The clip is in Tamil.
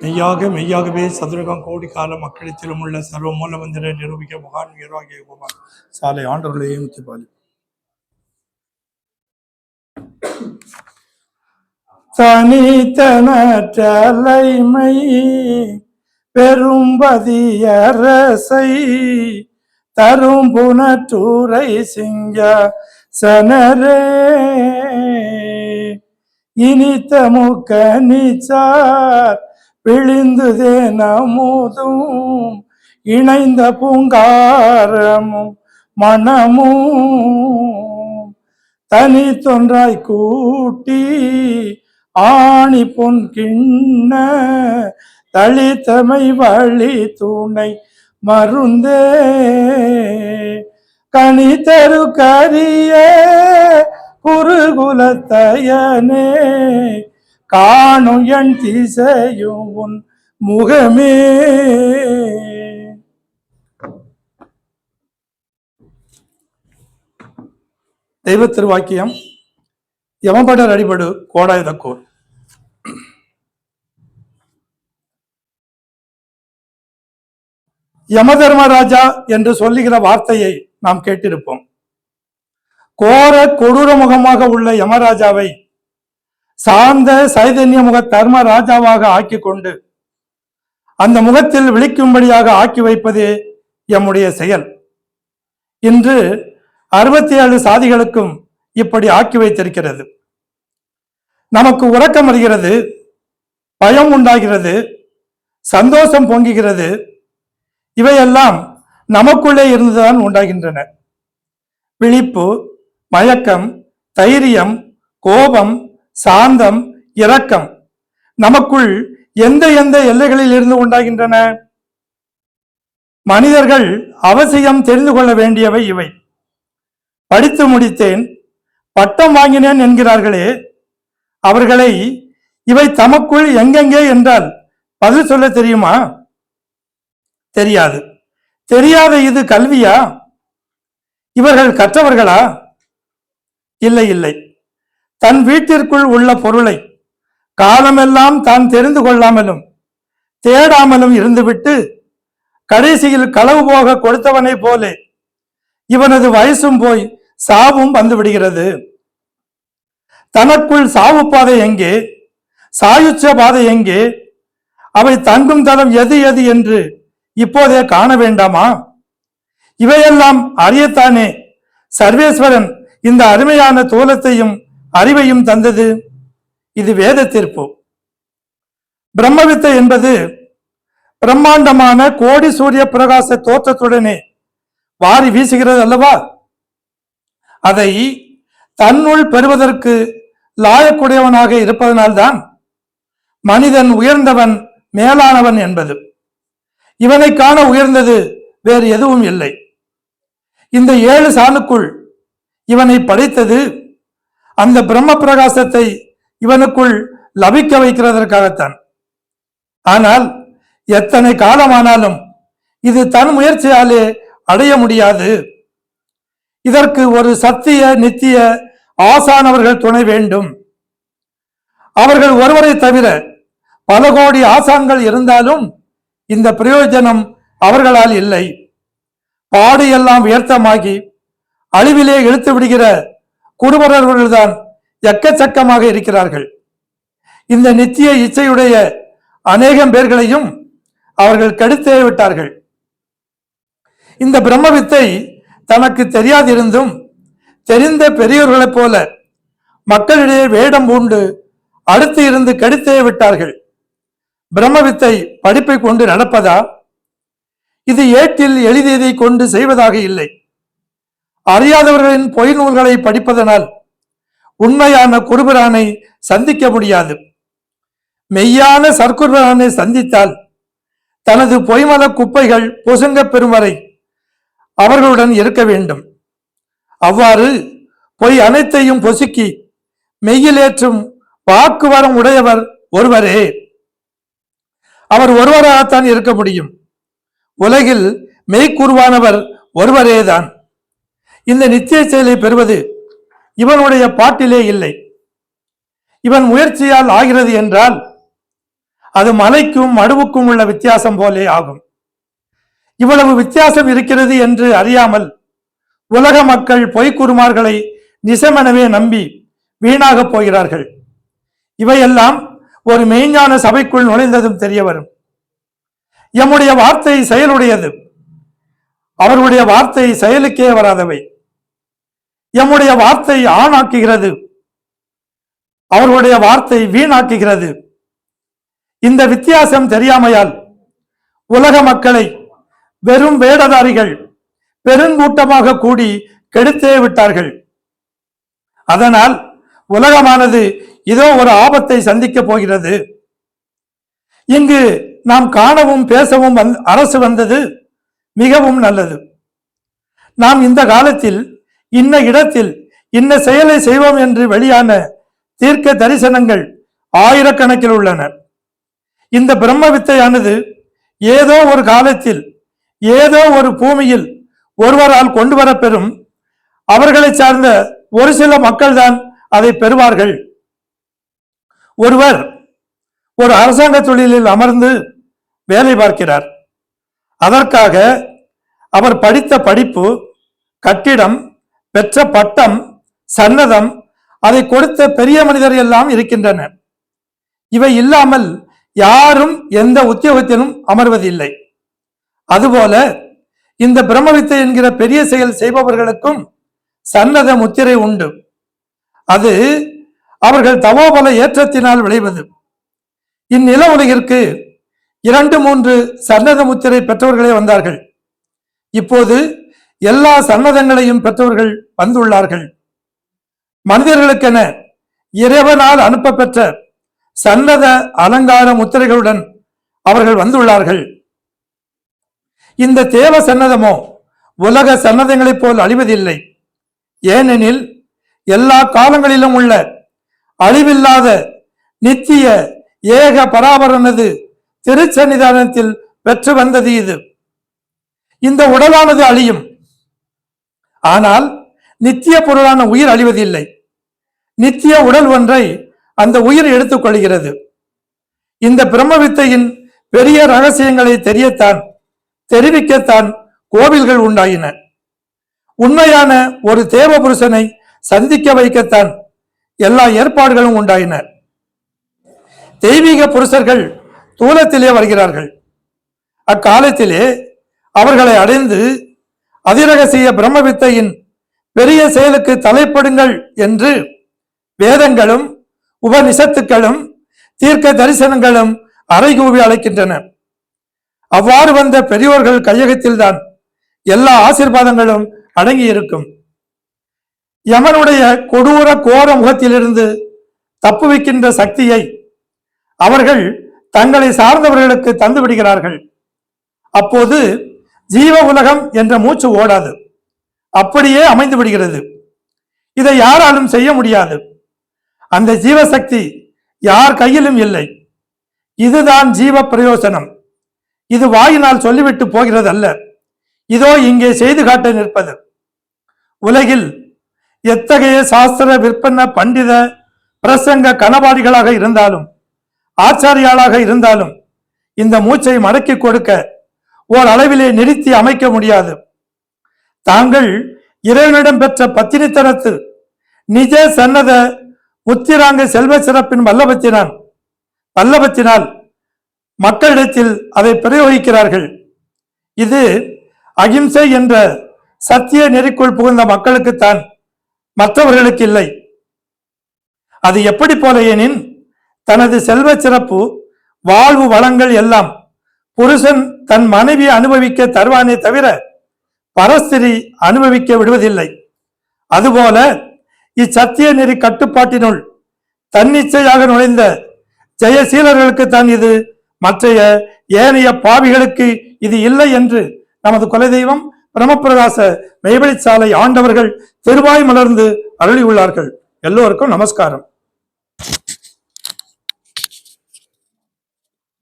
மெய்யாகவே சதுரகம் கோடி கால மக்களிடத்திலும் உள்ள சர்வ மூலமந்திர நிரூபிக்க மகான் வீராகிய குமார் சாலை ஆண்டவர்களையும் முத்திப்பாலி தனித்தனற்றலைமை பெரும்பதியரசை தரும் புனற்றூரை சிங்க சனரே இனித்த முக்க நீச்சார் பிழிந்துதே நமுதும் இணைந்த பூங்காரமும் மனமும் தனி தொன்றாய் கூட்டி ஆணி பொன் கிண்ண தளித்தமை வழி துணை மருந்தே கனி தரு கரிய குருகுலத்தையனே காணும் என் திசையும் உன் முகமே. தெய்வ திருவாக்கியம் யமபடர் அடிபடு கோடாயுதக்கோர். யமதர்மராஜா என்று சொல்லுகிற வார்த்தையை நாம் கேட்டிருப்போம். கோர கொடூர முகமாக உள்ள யமராஜாவை சார்ந்த சைதன்ய முக தர்மராஜாவாக ஆக்கி கொண்டு அந்த முகத்தில் விழிக்கும்படியாக ஆக்கி வைப்பதே எம்முடைய செயல். இன்று 67 சாதிகளுக்கும் இப்படி ஆக்கி வைத்திருக்கிறது. நமக்கு உறக்கம் வருகிறது, பயம் உண்டாகிறது, சந்தோஷம் பொங்குகிறது. இவையெல்லாம் நமக்குள்ளே இருந்துதான் உண்டாகின்றன. விழிப்பு, மயக்கம், தைரியம், கோபம், சாந்தம், இரக்கம் நமக்குள் எந்த எந்த எல்லைகளில் இருந்து உண்டாகின்றன? மனிதர்கள் அவசியம் தெரிந்து கொள்ள வேண்டியவை இவை. படித்து முடித்தேன், பட்டம் வாங்கினேன் என்கிறார்களே, அவர்களை இவை தமக்குள் எங்கெங்கே என்றால் பதில் சொல்ல தெரியுமா? தெரியாது. தெரியாத இது கல்வியா? இவர்கள் கற்றவர்களா? இல்லை இல்லை. தன் வீட்டிற்குள் உள்ள பொருளை காலமெல்லாம் தான் தெரிந்து கொள்ளாமலும் தேடாமலும் இருந்துவிட்டு கடைசியில் களவு போக கொடுத்தவனை போலே இவனது வயசும் போய் சாவும் வந்து விடுகிறது. தனக்குள் சாவு பாதை எங்கே, சாயுச்ச பாதை எங்கே, அவை தங்கும் தளம் எது எது என்று இப்போதே காண வேண்டாமா? இவையெல்லாம் அறியத்தானே சர்வேஸ்வரன் இந்த அருமையான தோலத்தையும் அறிவையும் தந்தது. இது வேத தீர்ப்பு. பிரம்மவித்தை என்பது பிரம்மாண்டமான கோடி சூரிய பிரகாச தோற்றத்துடனே வாரி வீசுகிறது அல்லவா? அதை தன்னுள் பெறுவதற்கு லாயக்குடையவனாக இருப்பதனால்தான் மனிதன் உயர்ந்தவன், மேலானவன் என்பது. இவனை காண உயர்ந்தது வேறு எதுவும் இல்லை. இந்த 7 சாலுக்குள் இவனை படைத்தது அந்த பிரம்ம பிரகாசத்தை இவனுக்குள் லபிக்க வைக்கிறதற்காகத்தான். ஆனால் எத்தனை காலமானாலும் இது தன் முயற்சியாலே அடைய முடியாது. இதற்கு ஒரு சத்திய நித்திய ஆசானவர்கள் துணை வேண்டும். அவர்கள் ஒருவரை தவிர பல கோடி ஆசான்கள் இருந்தாலும் இந்த பிரயோஜனம் அவர்களால் இல்லை. பாடு எல்லாம் வியர்த்தமாகி அழிவிலே இழுத்து விடுகிற குருவரர்கள்தான் எக்கச்சக்கமாக இருக்கிறார்கள். இந்த நித்திய இச்சையுடைய அநேகம் பேர்களையும் அவர்கள் கெடுத்தே விட்டார்கள். இந்த பிரம்மவித்தை தனக்கு தெரியாதிருந்தும் தெரிந்த பெரியோர்களைப் போல மக்களிடையே வேடம் பூண்டு அடுத்து இருந்து கெடுத்தே விட்டார்கள். பிரம்மவித்தை படிப்பை கொண்டு நடப்பதா? இது ஏட்டில் எளிதியதை கொண்டு செய்வதாக இல்லை. அறியாதவர்களின் பொய் நூல்களை படிப்பதனால் உண்மையான குருபிரானை சந்திக்க முடியாது. மெய்யான சர்க்குர்பிரானை சந்தித்தால் தனது பொய்மல குப்பைகள் பொசுங்க பெறும் வரை அவர்களுடன் இருக்க வேண்டும். அவ்வாறு பொய் அனைத்தையும் பொசுக்கி மெய்யிலேற்றும் வாக்குவரம் உடையவர் ஒருவரே. அவர் ஒருவராகத்தான் இருக்க முடியும். உலகில் மெய்க்குருவானவர் ஒருவரேதான். இந்த நித்திய செயலை பெறுவது இவனுடைய பாட்டிலே இல்லை. இவன் முயற்சியால் ஆகிறது என்றால் அது மலைக்கும் மடுவுக்கும் உள்ள வித்தியாசம் போலே ஆகும். இவ்வளவு வித்தியாசம் இருக்கிறது என்று அறியாமல் உலக மக்கள் பொய்க்குருமார்களை நிசமெனவே நம்பி வீணாக போகிறார்கள். இவையெல்லாம் ஒரு மெய்ஞான சபைக்குள் நுழைந்ததும் தெரிய வரும். எம்முடைய வார்த்தை செயலுடையது, அவர்களுடைய வார்த்தை செயலுக்கே வராதவை. எம்முடைய வார்த்தை ஆணாக்குகிறது, அவர்களுடைய வார்த்தை வீணாக்குகிறது. இந்த வித்தியாசம் தெரியாமையால் உலக மக்களை வெறும் வேடதாரிகள் பெருங்கூட்டமாக கூடி கெடுத்தே விட்டார்கள். அதனால் உலகமானது இதோ ஒரு ஆபத்தை சந்திக்கப் போகிறது. இங்கு நாம் காணவும் பேசவும் அரசு வந்தது மிகவும் நல்லது. நாம் இந்த காலத்தில் இன்ன இடத்தில் இன்ன செயலை செய்வோம் என்று வெளியான தீர்க்க தரிசனங்கள் ஆயிரக்கணக்கில் உள்ளன. இந்த பிரம்ம வித்தையானது ஏதோ ஒரு காலத்தில் ஏதோ ஒரு பூமியில் ஒருவரால் கொண்டு வரப்பெறும். அவர்களை சார்ந்த ஒரு சில மக்கள் தான் அதை பெறுவார்கள். ஒருவர் ஒரு அரசாங்க தொழிலில் அமர்ந்து வேலை பார்க்கிறார். அதற்காக அவர் படித்த படிப்பு, கட்டிடம், பெற்ற பட்டம், சன்னதம், அதை கொடுத்த பெரிய மனிதர் எல்லாம் இருக்கின்றனர். இவை இல்லாமல் யாரும் எந்த உத்தியோகத்திலும் அமர்வதில்லை. அதுபோல இந்த பிரம்மவித்தை என்கிற பெரிய செயல் செய்பவர்களுக்கும் சன்னத முத்திரை உண்டு. அது அவர்கள் தவோபல ஏற்றத்தினால் விளைவது. இந்நில உலகிற்கு 2-3 சன்னத முத்திரை பெற்றவர்களே வந்தார்கள். இப்போது எல்லா சன்னதங்களையும் பெற்றவர்கள் வந்துள்ளார்கள். மனிதர்களுக்கென இறைவனால் அனுப்ப பெற்ற சன்னத அலங்கார முத்திரைகளுடன் அவர்கள் வந்துள்ளார்கள். இந்த தேவ சன்னதமோ உலக சன்னதங்களைப் போல் அழிவதில்லை. ஏனெனில் எல்லா காலங்களிலும் உள்ள அழிவில்லாத நித்திய ஏக பராபரனது திருச்சன்னிதானத்தில் பெற்று வந்தது இது. இந்த உடலானது அழியும், ஆனால் நித்திய பொருளான உயிர் அழிவதில்லை. நித்திய உடல் ஒன்றை அந்த உயிர் எடுத்துக் கொள்கிறது. இந்த பிரம்மவித்தையின் பெரிய ரகசியங்களை தெரியத்தான் தெரிவிக்கத்தான் கோவில்கள் உண்டாயின. உண்மையான ஒரு தேவ புருஷனை சந்திக்க வைக்கத்தான் எல்லா ஏற்பாடுகளும் உண்டாயின. தெய்வீக புருஷர்கள் தூலத்திலே வருகிறார்கள். அக்காலத்திலே அவர்களை அடைந்து அதிரகசிய பிரம்மவித்தையின் பெரிய செயலுக்கு தலைப்படுங்கள் என்று வேதங்களும் உபனிஷத்துக்களும் தீர்க்க தரிசனங்களும் அறைகூவி அழைக்கின்றன. அவ்வாறு வந்த பெரியோர்கள் கையகத்தில் தான் எல்லா ஆசீர்வாதங்களும் அடங்கி இருக்கும். யமனுடைய கொடூர கோர முகத்திலிருந்து தப்புவிக்கின்ற சக்தியை அவர்கள் தங்களை சார்ந்தவர்களுக்கு தந்து விடுகிறார்கள். அப்போது ஜீவ உலகம் என்ற மூச்சு ஓடாது, அப்படியே அமைந்து விடுகிறது. இதை யாராலும் செய்ய முடியாது. அந்த ஜீவசக்தி யார் கையிலும் இல்லை. இதுதான் ஜீவ பிரயோசனம். இது வாயினால் சொல்லிவிட்டு போகிறது அல்ல, இதோ இங்கே செய்து காட்ட நிற்பது. உலகில் எத்தகைய சாஸ்திர விற்பன பண்டித பிரசங்க கனபாடிகளாக இருந்தாலும் ஆச்சாரியாளாக இருந்தாலும் இந்த மூச்சை மடக்கி கொடுக்க ஓர் அளவிலே நிறுத்தி அமைக்க முடியாது. தாங்கள் இறைவனிடம் பெற்ற பத்தினித்தனத்து நிஜ சன்னத முத்திராங்க செல்வ சிறப்பின் வல்லபத்தினால் மக்களிடத்தில் அதை பிரயோகிக்கிறார்கள். இது அகிம்சை என்ற சத்திய நெறிக்குள் புகுந்த மக்களுக்குத்தான், மற்றவர்களுக்கு இல்லை. அது எப்படி போல எனின், தனது செல்வ சிறப்பு வாழ்வு வளங்கள் எல்லாம் புருஷன் தன் மனைவி அனுபவிக்க தருவானே தவிர பரஸ்திரி அனுபவிக்க விடுவதில்லை. அதுபோல இச்சத்திய நெறி கட்டுப்பாட்டினுள் தன்னிச்சையாக நுழைந்த ஜெயசீலர்களுக்குத்தான் இது, மற்றைய ஏனைய பாவிகளுக்கு இது இல்லை என்று நமது குலதெய்வம் பிரமப்பிரகாச மெய்வழிச்சாலை ஆண்டவர்கள் திருவாய் மலர்ந்து அருளியுள்ளார்கள். எல்லோருக்கும் நமஸ்காரம்.